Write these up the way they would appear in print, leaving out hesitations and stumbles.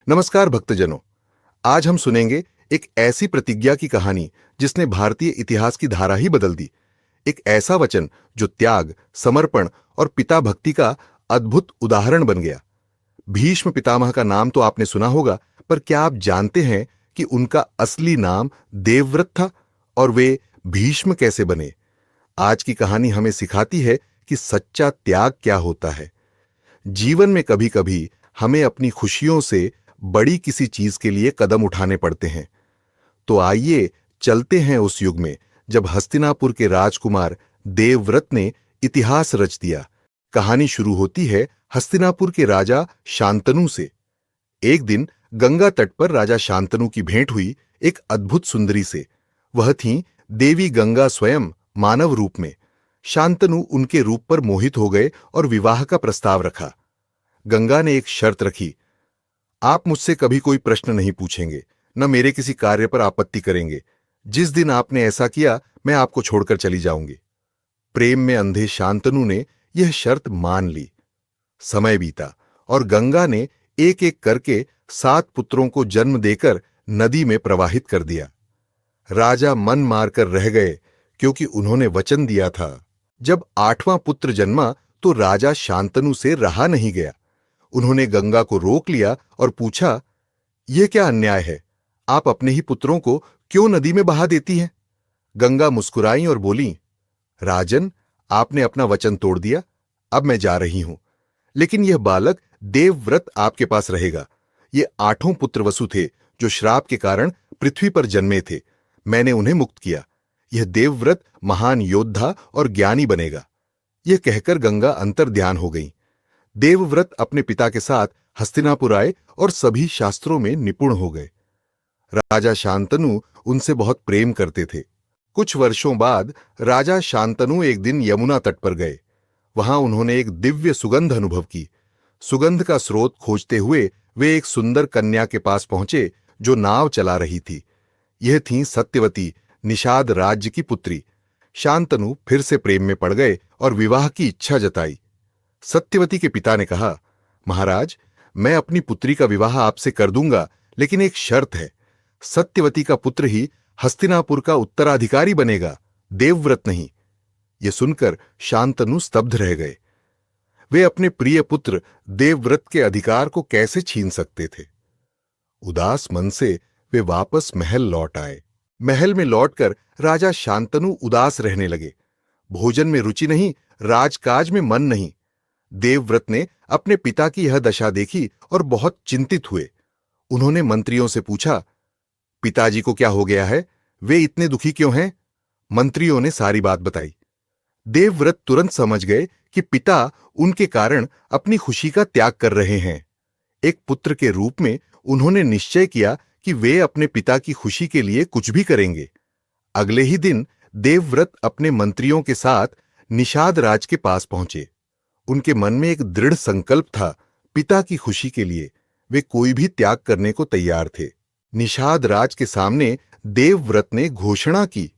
नमस्कार भक्तजनों। आज हम सुनेंगे एक ऐसी प्रतिज्ञा की कहानी जिसने भारतीय इतिहास की धारा ही बदल दी। एक ऐसा वचन जो त्याग, समर्पण और पिता भक्ति का अद्भुत उदाहरण बन गया। भीष्म पितामह का नाम तो आपने सुना होगा, पर क्या आप जानते हैं कि उनका असली नाम देवव्रत था और वे भीष्म कैसे बने? आज की कहानी हमें सिखाती है कि सच्चा त्याग क्या होता है। जीवन में कभी कभी हमें अपनी खुशियों से बड़ी किसी चीज के लिए कदम उठाने पड़ते हैं। तो आइए चलते हैं उस युग में जब हस्तिनापुर के राजकुमार देवव्रत ने इतिहास रच दिया। कहानी शुरू होती है हस्तिनापुर के राजा शांतनु से। एक दिन गंगा तट पर राजा शांतनु की भेंट हुई एक अद्भुत सुंदरी से। वह थी देवी गंगा स्वयं मानव रूप में। शांतनु उनके रूप पर मोहित हो गए और विवाह का प्रस्ताव रखा। गंगा ने एक शर्त रखी, आप मुझसे कभी कोई प्रश्न नहीं पूछेंगे, न मेरे किसी कार्य पर आपत्ति करेंगे। जिस दिन आपने ऐसा किया मैं आपको छोड़कर चली जाऊंगी। प्रेम में अंधे शांतनु ने यह शर्त मान ली। समय बीता और गंगा ने एक एक करके 7 पुत्रों को जन्म देकर नदी में प्रवाहित कर दिया। राजा मन मारकर रह गए क्योंकि उन्होंने वचन दिया था। जब 8वां पुत्र जन्मा तो राजा शांतनु से रहा नहीं गया। उन्होंने गंगा को रोक लिया और पूछा, यह क्या अन्याय है? आप अपने ही पुत्रों को क्यों नदी में बहा देती हैं? गंगा मुस्कुराई और बोली, राजन, आपने अपना वचन तोड़ दिया, अब मैं जा रही हूं। लेकिन यह बालक देवव्रत आपके पास रहेगा। ये 8 पुत्र वसु थे जो श्राप के कारण पृथ्वी पर जन्मे थे। मैंने उन्हें मुक्त किया। यह देवव्रत महान योद्धा और ज्ञानी बनेगा। यह कहकर गंगा अंतर्ध्यान हो गई। देवव्रत अपने पिता के साथ हस्तिनापुर आए और सभी शास्त्रों में निपुण हो गए। राजा शांतनु उनसे बहुत प्रेम करते थे। कुछ वर्षों बाद राजा शांतनु एक दिन यमुना तट पर गए। वहां उन्होंने एक दिव्य सुगंध अनुभव की। सुगंध का स्रोत खोजते हुए वे एक सुंदर कन्या के पास पहुंचे जो नाव चला रही थी। यह थी सत्यवती, निषाद राज्य की पुत्री। शांतनु फिर से प्रेम में पड़ गए और विवाह की इच्छा जताई। सत्यवती के पिता ने कहा, महाराज, मैं अपनी पुत्री का विवाह आपसे कर दूंगा, लेकिन एक शर्त है। सत्यवती का पुत्र ही हस्तिनापुर का उत्तराधिकारी बनेगा, देवव्रत नहीं। यह सुनकर शांतनु स्तब्ध रह गए। वे अपने प्रिय पुत्र देवव्रत के अधिकार को कैसे छीन सकते थे? उदास मन से वे वापस महल लौट आए। महल में लौटकर राजा शांतनु उदास रहने लगे। भोजन में रुचि नहीं, राजकाज में मन नहीं। देवव्रत ने अपने पिता की यह दशा देखी और बहुत चिंतित हुए। उन्होंने मंत्रियों से पूछा, पिताजी को क्या हो गया है? वे इतने दुखी क्यों हैं? मंत्रियों ने सारी बात बताई। देवव्रत तुरंत समझ गए कि पिता उनके कारण अपनी खुशी का त्याग कर रहे हैं। एक पुत्र के रूप में उन्होंने निश्चय किया कि वे अपने पिता की खुशी के लिए कुछ भी करेंगे। अगले ही दिन देवव्रत अपने मंत्रियों के साथ निषाद राज के पास पहुंचे। उनके मन में एक दृढ़ संकल्प था। पिता की खुशी के लिए वे कोई भी त्याग करने को तैयार थे। निषाद राज के सामने देवव्रत ने घोषणा की,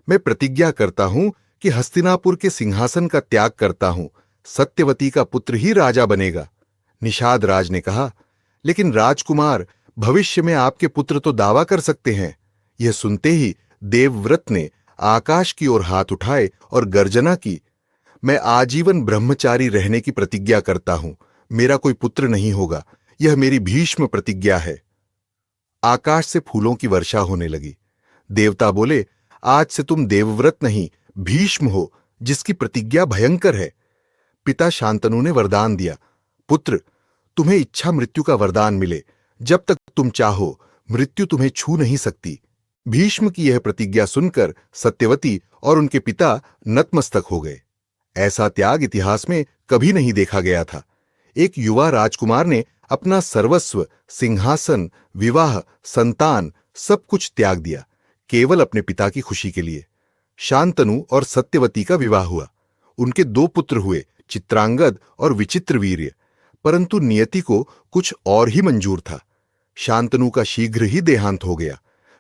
मैं प्रतिज्ञा करता हूं कि हस्तिनापुर के सिंहासन का त्याग करता हूं। सत्यवती का पुत्र ही राजा बनेगा। निषाद राज ने कहा, लेकिन राजकुमार, भविष्य में आपके पुत्र तो दावा कर सकते हैं। यह सुनते ही देवव्रत ने आकाश की ओर हाथ उठाए और गर्जना की, मैं आजीवन ब्रह्मचारी रहने की प्रतिज्ञा करता हूं। मेरा कोई पुत्र नहीं होगा। यह मेरी भीष्म प्रतिज्ञा है। आकाश से फूलों की वर्षा होने लगी। देवता बोले, आज से तुम देवव्रत नहीं, भीष्म हो, जिसकी प्रतिज्ञा भयंकर है। पिता शांतनु ने वरदान दिया, पुत्र, तुम्हें इच्छा मृत्यु का वरदान मिले। जब तक तुम चाहो, मृत्यु तुम्हें छू नहीं सकती। भीष्म की यह प्रतिज्ञा सुनकर सत्यवती और उनके पिता नतमस्तक हो गए। ऐसा त्याग इतिहास में कभी नहीं देखा गया था। एक युवा राजकुमार ने अपना सर्वस्व, सिंहासन, विवाह, संतान सब कुछ त्याग दिया, केवल अपने पिता की खुशी के लिए। शांतनु और सत्यवती का विवाह हुआ। उनके 2 पुत्र हुए, चित्रांगद और विचित्रवीर्य। परंतु नियति को कुछ और ही मंजूर था। शांतनु का शीघ्र ही देहांत हो गया।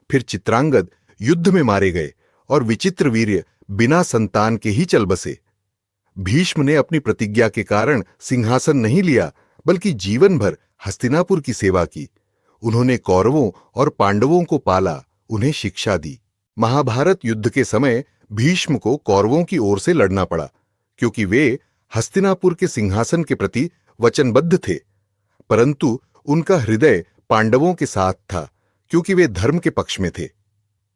फिर चित्रांगद युद्ध में मारे गए और विचित्रवीर्य बिना संतान के ही चल बसे। भीष्म ने अपनी प्रतिज्ञा के कारण सिंहासन नहीं लिया, बल्कि जीवन भर हस्तिनापुर की सेवा की, उन्होंने कौरवों और पांडवों को पाला, उन्हें शिक्षा दी। महाभारत युद्ध के समय भीष्म को कौरवों की ओर से लड़ना पड़ा, क्योंकि वे हस्तिनापुर के सिंहासन के प्रति वचनबद्ध थे, परंतु उनका हृदय पांडवों के साथ था, क्योंकि वे धर्म के पक्ष में थे।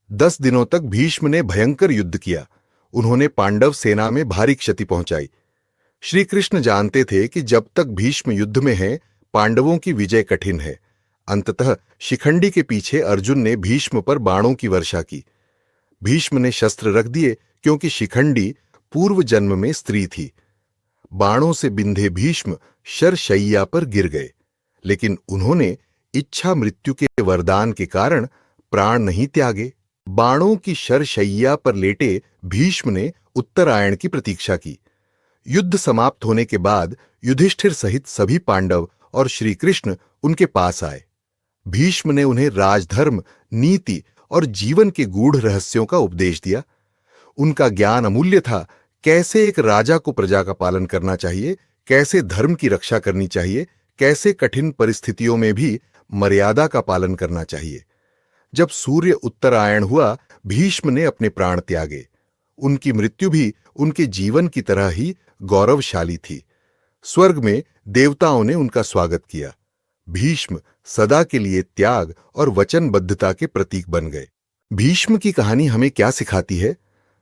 10 दिनों तक भीष्म ने भयंकर युद्ध किया। उन्होंने पांडव सेना में भारी क्षति पहुंचाई। श्री कृष्ण जानते थे कि जब तक भीष्म युद्ध में है, पांडवों की विजय कठिन है। अंततः शिखंडी के पीछे अर्जुन ने भीष्म पर बाणों की वर्षा की। भीष्म ने शस्त्र रख दिए, क्योंकि शिखंडी पूर्व जन्म में स्त्री थी। बाणों से बिंधे भीष्म शरशैया पर गिर गए, लेकिन उन्होंने इच्छा मृत्यु के वरदान के कारण प्राण नहीं त्यागे। बाणों की शरशैया पर लेटे भीष्म ने उत्तरायण की प्रतीक्षा की। युद्ध समाप्त होने के बाद युधिष्ठिर सहित सभी पांडव और श्री कृष्ण उनके पास आए। भीष्म ने उन्हें राजधर्म, नीति और जीवन के गूढ़ रहस्यों का उपदेश दिया। उनका ज्ञान अमूल्य था। कैसे एक राजा को प्रजा का पालन करना चाहिए, कैसे धर्म की रक्षा करनी चाहिए, कैसे कठिन परिस्थितियों में भी मर्यादा का पालन करना चाहिए। जब सूर्य उत्तरायण हुआ, भीष्म ने अपने प्राण त्यागे। उनकी मृत्यु भी उनके जीवन की तरह ही गौरवशाली थी। स्वर्ग में देवताओं ने उनका स्वागत किया। भीष्म सदा के लिए त्याग और वचनबद्धता के प्रतीक बन गए। भीष्म की कहानी हमें क्या सिखाती है?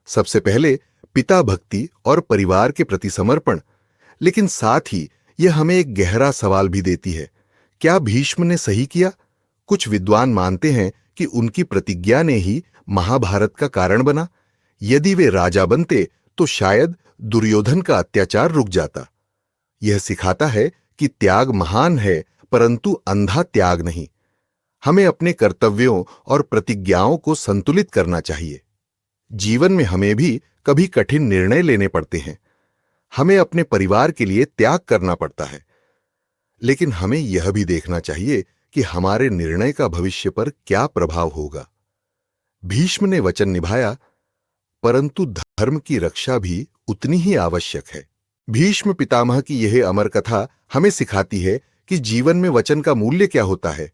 सबसे पहले पिता भक्ति और परिवार के प्रति समर्पण, लेकिन साथ ही यह हमें एक गहरा सवाल भी देती है। क्या भीष्म ने सही किया? कुछ विद्वान मानते हैं कि उनकी प्रतिज्ञा ने ही महाभारत का कारण बना। यदि वे राजा बनते तो शायद दुर्योधन का अत्याचार रुक जाता। यह सिखाता है कि त्याग महान है, परंतु अंधा त्याग नहीं। हमें अपने कर्तव्यों और प्रतिज्ञाओं को संतुलित करना चाहिए। जीवन में हमें भी कभी कठिन निर्णय लेने पड़ते हैं। हमें अपने परिवार के लिए त्याग करना पड़ता है, लेकिन हमें यह भी देखना चाहिए कि हमारे निर्णय का भविष्य पर क्या प्रभाव होगा। भीष्म ने वचन निभाया, परंतु धर्म की रक्षा भी उतनी ही आवश्यक है। भीष्म पितामह की यह अमर कथा हमें सिखाती है कि जीवन में वचन का मूल्य क्या होता है,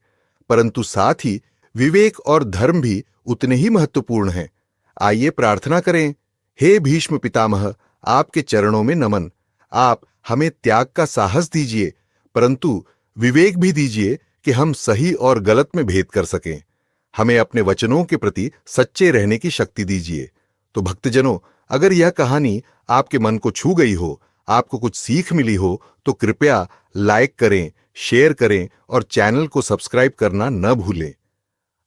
परंतु साथ ही विवेक और धर्म भी उतने ही महत्वपूर्ण हैं। आइए प्रार्थना करें। हे भीष्म पितामह, आपके चरणों में नमन। आप हमें त्याग का साहस दीजिए, परंतु विवेक भी दीजिए कि हम सही और गलत में भेद कर सकें। हमें अपने वचनों के प्रति सच्चे रहने की शक्ति दीजिए। तो भक्तजनों, अगर यह कहानी आपके मन को छू गई हो, आपको कुछ सीख मिली हो, तो कृपया लाइक करें, शेयर करें और चैनल को सब्सक्राइब करना न भूलें।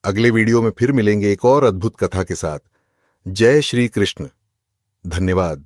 अगले वीडियो में फिर मिलेंगे एक और अद्भुत कथा के साथ। जय श्री कृष्ण। धन्यवाद।